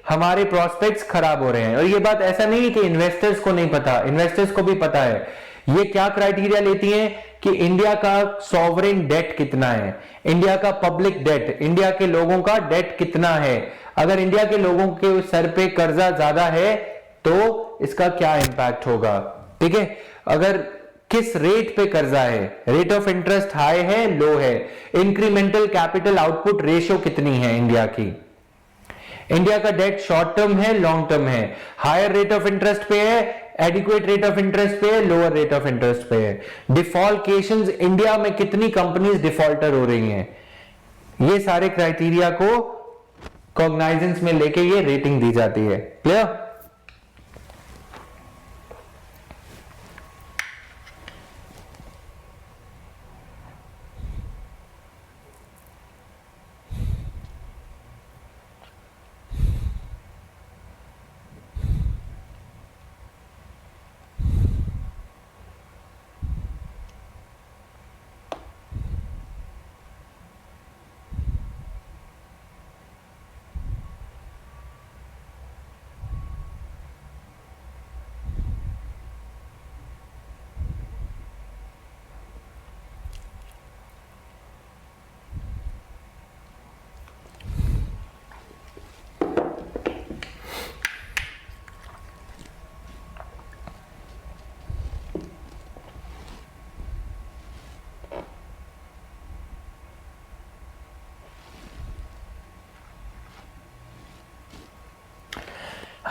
हमारे प्रोस्पेक्ट्स खराब हो रहे हैं। और ये बात ऐसा नहीं है कि इन्वेस्टर्स को नहीं पता, इन्वेस्टर्स को भी पता है। ये क्या क्राइटेरिया लेती हैं कि इंडिया का सॉवरेन डेट कितना है, इंडिया का पब्लिक डेट, इंडिया के लोगों का डेट कितना है। अगर इंडिया के लोगों के सर पे कर्जा ज्यादा है तो इसका क्या इंपैक्ट होगा, ठीक है। अगर किस रेट पे कर्जा है, रेट ऑफ इंटरेस्ट हाई है, लो है, इंक्रीमेंटल कैपिटल आउटपुट रेशियो कितनी है इंडिया की, इंडिया का डेट शॉर्ट टर्म है, लॉन्ग टर्म है, हायर रेट ऑफ इंटरेस्ट पे है, एडिक्वेट रेट ऑफ इंटरेस्ट पे है, लोअर रेट ऑफ इंटरेस्ट पे है, डिफॉल्टेशंस, इंडिया में कितनी कंपनीज डिफॉल्टर हो रही हैं, ये सारे क्राइटेरिया को कॉग्नाइजेंस में लेके ये रेटिंग दी जाती है। Clear?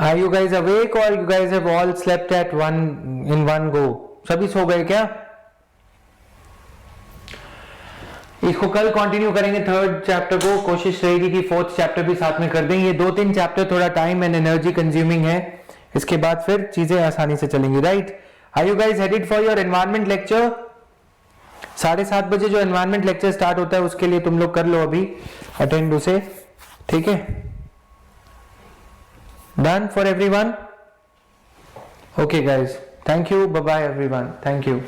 Are you guys awake or you guys have all slept at in one go? सभी सो गए क्या? इसको कल कंटिन्यू करेंगे थर्ड चैप्टर को, कोशिश रहेगी कि फोर्थ चैप्टर भी साथ में कर दें। ये 2-3 चैप्टर थोड़ा टाइम एंड एनर्जी कंज्यूमिंग है, इसके बाद फिर चीजें आसानी से चलेंगी, right? Are you guys headed for your environment lecture? 7:30 बजे जो एनवायरमेंट लेक्चर स्टार्ट होता है उसके लिए तुम लोग कर लो अभी अटेंड उसे, ठीक है? Done for everyone? Okay guys, thank you, bye bye everyone, thank you.